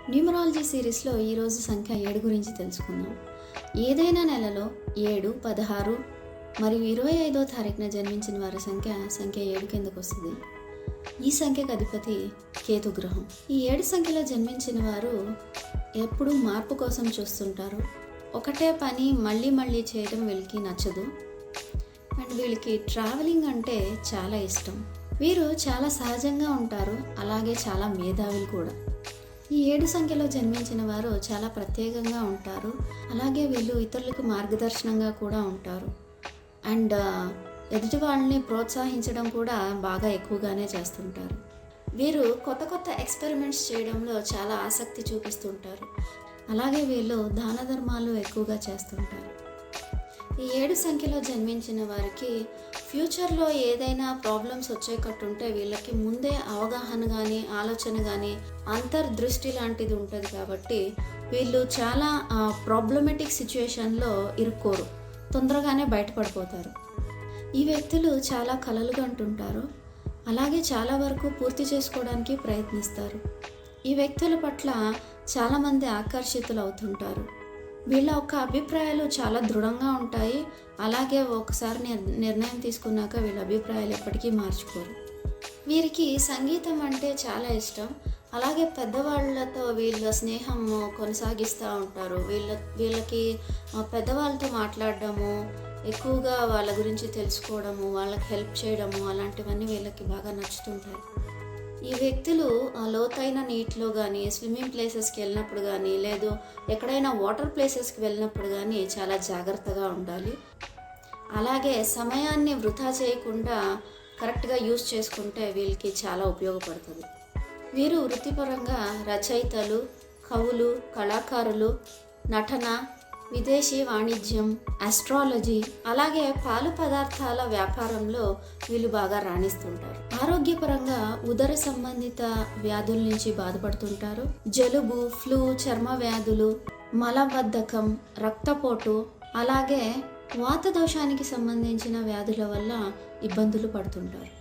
Numerology సిరీస్లో ఈరోజు సంఖ్య 7 గురించి తెలుసుకుందాం. ఏదైనా నెలలో 7, 16 మరియు 25వ తారీఖున జన్మించిన వారి సంఖ్య 7 కిందకు వస్తుంది. ఈ సంఖ్యకు అధిపతి కేతు గ్రహం. ఈ 7 సంఖ్యలో జన్మించిన వారు ఎప్పుడూ మార్పు కోసం చూస్తుంటారు. ఒకటే పని మళ్ళీ మళ్ళీ చేయడం వీళ్ళకి నచ్చదు. అండ్ వీళ్ళకి ట్రావెలింగ్ అంటే చాలా ఇష్టం. వీరు చాలా సహజంగా ఉంటారు, అలాగే చాలా మేధావులు కూడా. ఈ 7 సంఖ్యలో జన్మించిన వారు చాలా ప్రత్యేకంగా ఉంటారు, అలాగే వీళ్ళు ఇతరులకు మార్గదర్శనంగా కూడా ఉంటారు. అండ్ ఎదుటి వాళ్ళని ప్రోత్సహించడం కూడా బాగా ఎక్కువగానే చేస్తుంటారు. వీరు కొత్త కొత్త ఎక్స్పెరిమెంట్స్ చేయడంలో చాలా ఆసక్తి చూపిస్తుంటారు, అలాగే వీళ్ళు దాన ధర్మాలు ఎక్కువగా చేస్తుంటారు. ఈ 7 సంఖ్యలో జన్మించిన వారికి ఫ్యూచర్లో ఏదైనా ప్రాబ్లమ్స్ వచ్చేటట్టుంటే వీళ్ళకి ముందే అవగాహన కానీ ఆలోచన కానీ అంతర్దృష్టి లాంటిది ఉంటుంది. కాబట్టి వీళ్ళు చాలా ప్రాబ్లమెటిక్ సిచ్యుయేషన్లో ఇరుక్కోరు, తొందరగానే బయటపడిపోతారు. ఈ వ్యక్తులు చాలా కలలు కంటుంటారు, అలాగే చాలా వరకు పూర్తి చేసుకోవడానికి ప్రయత్నిస్తారు. ఈ వ్యక్తుల పట్ల చాలామంది ఆకర్షితులు అవుతుంటారు. వీళ్ళ యొక్క అభిప్రాయాలు చాలా దృఢంగా ఉంటాయి, అలాగే ఒకసారి నిర్ణయం తీసుకున్నాక వీళ్ళ అభిప్రాయాలు ఎప్పటికీ మార్చుకోరు. వీరికి సంగీతం అంటే చాలా ఇష్టం, అలాగే పెద్దవాళ్ళతో వీళ్ళ స్నేహం కొనసాగిస్తూ ఉంటారు. వీళ్ళకి పెద్దవాళ్ళతో మాట్లాడడము, ఎక్కువగా వాళ్ళ గురించి తెలుసుకోవడము, వాళ్ళకి హెల్ప్ చేయడము, అలాంటివన్నీ వీళ్ళకి బాగా నచ్చుతుంటాయి. ఈ వ్యక్తులు లోతైన నీటిలో కానీ, స్విమ్మింగ్ ప్లేసెస్కి వెళ్ళినప్పుడు కానీ, లేదు ఎక్కడైనా వాటర్ ప్లేసెస్కి వెళ్ళినప్పుడు కానీ చాలా జాగ్రత్తగా ఉండాలి. అలాగే సమయాన్ని వృధా చేయకుండా కరెక్ట్గా యూస్ చేసుకుంటే వీళ్ళకి చాలా ఉపయోగపడుతుంది. వీరు వృత్తిపరంగా రచయితలు, కవులు, కళాకారులు, నటన, విదేశీ వాణిజ్యం, ఆస్ట్రాలజీ, అలాగే పాలు పదార్థాల వ్యాపారంలో వీళ్ళు బాగా రాణిస్తుంటారు. ఆరోగ్యపరంగా ఉదర సంబంధిత వ్యాధుల నుంచి బాధపడుతుంటారు. జలుబు, ఫ్లూ, చర్మ వ్యాధులు, మలబద్ధకం, రక్తపోటు, అలాగే వాత దోషానికి సంబంధించిన వ్యాధుల వల్ల ఇబ్బందులు పడుతుంటారు.